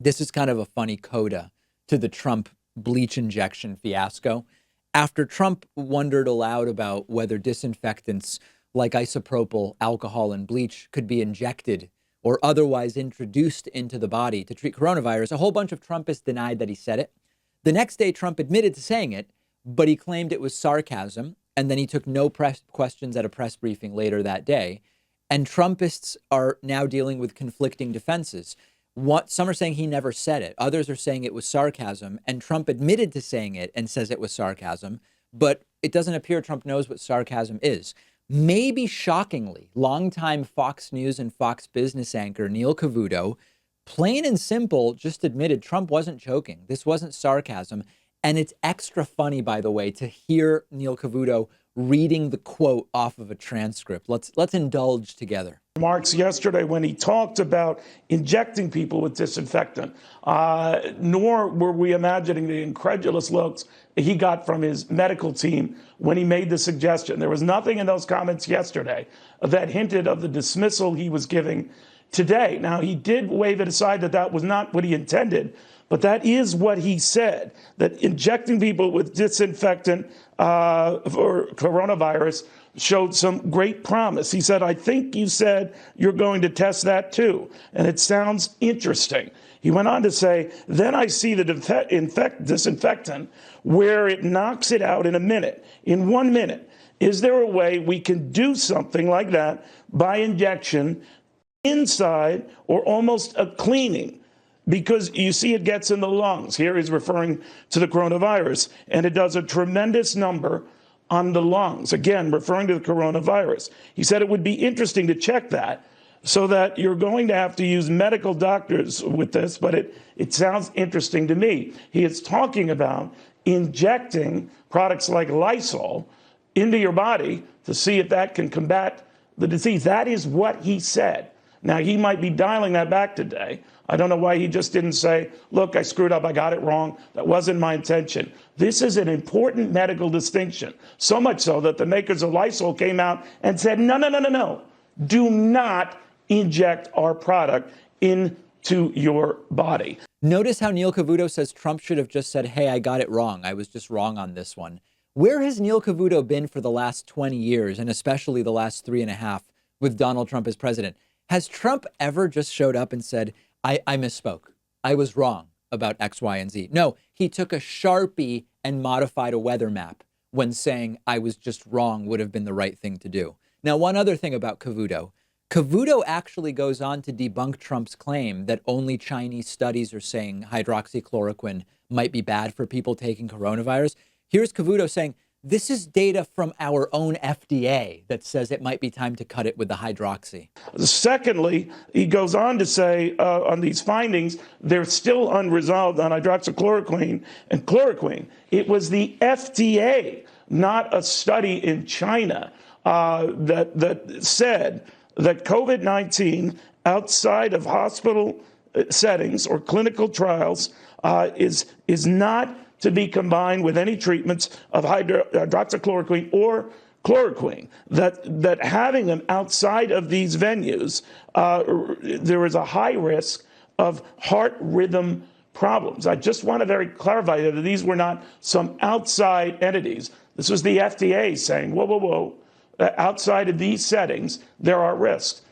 This is kind of a funny coda to the Trump bleach injection fiasco. After Trump wondered aloud about whether disinfectants like isopropyl alcohol and bleach could be injected or otherwise introduced into the body to treat coronavirus, a whole bunch of Trumpists denied that he said it. The next day, Trump admitted to saying it, but he claimed it was sarcasm. And then he took no press questions at a press briefing later that day. And Trumpists are now dealing with conflicting defenses. Some are saying he never said it. Others are saying it was sarcasm. And Trump admitted to saying it and says it was sarcasm. But it doesn't appear Trump knows what sarcasm is. Maybe shockingly, longtime Fox News and Fox Business anchor Neil Cavuto, plain and simple, just admitted Trump wasn't joking. This wasn't sarcasm. And it's extra funny, by the way, to hear Neil Cavuto reading the quote off of a transcript. Let's indulge together. Remarks yesterday when he talked about injecting people with disinfectant, nor were we imagining the incredulous looks he got from his medical team when he made the suggestion. There was nothing in those comments yesterday that hinted of the dismissal he was giving today. Now, he did wave it aside that that was not what he intended, but that is what he said, that injecting people with disinfectant for coronavirus showed some great promise. He said, I think you said you're going to test that too. And it sounds interesting. He went on to say, then I see the disinfectant where it knocks it out in a minute, in 1 minute. Is there a way we can do something like that by injection inside or almost a cleaning? Because you see it gets in the lungs. Here he's referring to the coronavirus, and it does a tremendous number on the lungs. Again, referring to the coronavirus. He said it would be interesting to check that so that you're going to have to use medical doctors with this, but it sounds interesting to me. He is talking about injecting products like Lysol into your body to see if that can combat the disease. That is what he said. Now, he might be dialing that back today. I don't know why he just didn't say, look, I screwed up, I got it wrong. That wasn't my intention. This is an important medical distinction, so much so that the makers of Lysol came out and said, no, no, no, no, no. Do not inject our product into your body. Notice how Neil Cavuto says Trump should have just said, hey, I got it wrong. I was just wrong on this one. Where has Neil Cavuto been for the last 20 years, and especially the last 3.5 with Donald Trump as president? Has Trump ever just showed up and said, I misspoke. I was wrong about X, Y, and Z? No, he took a Sharpie and modified a weather map when saying I was just wrong would have been the right thing to do. Now, one other thing about Cavuto. Cavuto actually goes on to debunk Trump's claim that only Chinese studies are saying hydroxychloroquine might be bad for people taking coronavirus. Here's Cavuto saying, this is data from our own FDA that says it might be time to cut it with the hydroxy. Secondly, he goes on to say on these findings, they're still unresolved on hydroxychloroquine and chloroquine. It was the FDA, not a study in China, that said that COVID-19 outside of hospital settings or clinical trials is not to be combined with any treatments of hydroxychloroquine or chloroquine, that having them outside of these venues, there is a high risk of heart rhythm problems. I just want to very clarify that these were not some outside entities. This was the FDA saying, whoa, whoa, whoa, outside of these settings, there are risks.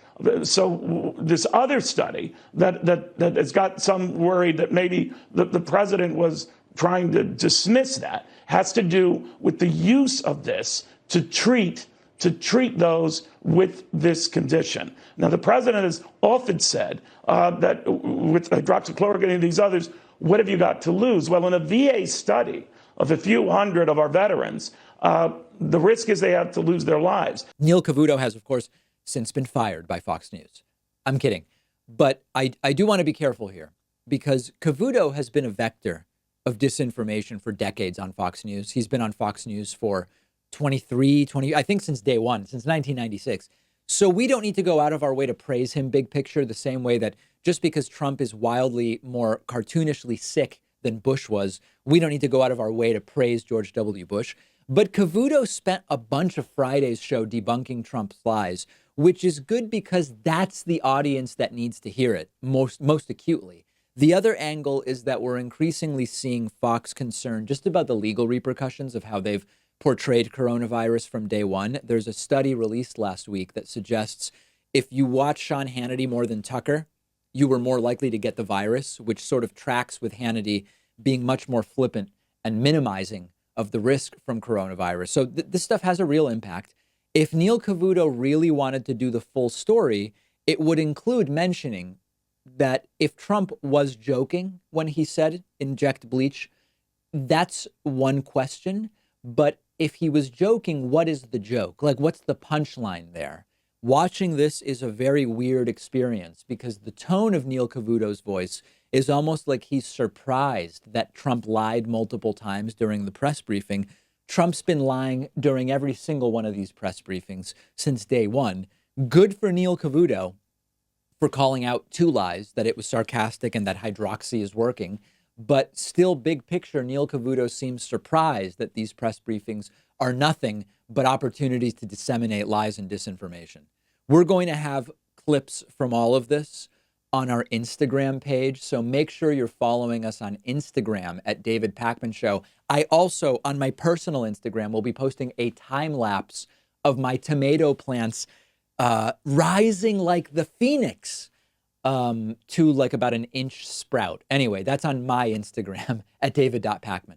So this other study that has got some worried that maybe the president was trying to dismiss that has to do with the use of this to treat those with this condition. Now, the president has often said that with hydroxychloroquine and these others, what have you got to lose? Well, in a VA study of a few hundred of our veterans, the risk is they have to lose their lives. Neil Cavuto has, of course, since been fired by Fox News. I'm kidding. But I do want to be careful here because Cavuto has been a vector of disinformation for decades on Fox News. He's been on Fox News for 20, I think since day one, since 1996. So we don't need to go out of our way to praise him big picture the same way that just because Trump is wildly more cartoonishly sick than Bush was, we don't need to go out of our way to praise George W. Bush. But Cavuto spent a bunch of Friday's show debunking Trump's lies, which is good because that's the audience that needs to hear it most acutely. The other angle is that we're increasingly seeing Fox concerned just about the legal repercussions of how they've portrayed coronavirus from day one. There's a study released last week that suggests if you watch Sean Hannity more than Tucker, you were more likely to get the virus, which sort of tracks with Hannity being much more flippant and minimizing of the risk from coronavirus. So this stuff has a real impact. If Neil Cavuto really wanted to do the full story, it would include mentioning that if Trump was joking when he said inject bleach, that's one question. But if he was joking, what is the joke? Like, what's the punchline there? Watching this is a very weird experience because the tone of Neil Cavuto's voice is almost like he's surprised that Trump lied multiple times during the press briefing. Trump's been lying during every single one of these press briefings since day one. Good for Neil Cavuto for calling out two lies, that it was sarcastic and that hydroxy is working. But still, big picture, Neil Cavuto seems surprised that these press briefings are nothing but opportunities to disseminate lies and disinformation. We're going to have clips from all of this on our Instagram page, so make sure you're following us on Instagram at David Pakman Show. I also, on my personal Instagram, will be posting a time lapse of my tomato plants rising like the phoenix to like about an inch sprout. Anyway, that's on my Instagram at david.pakman.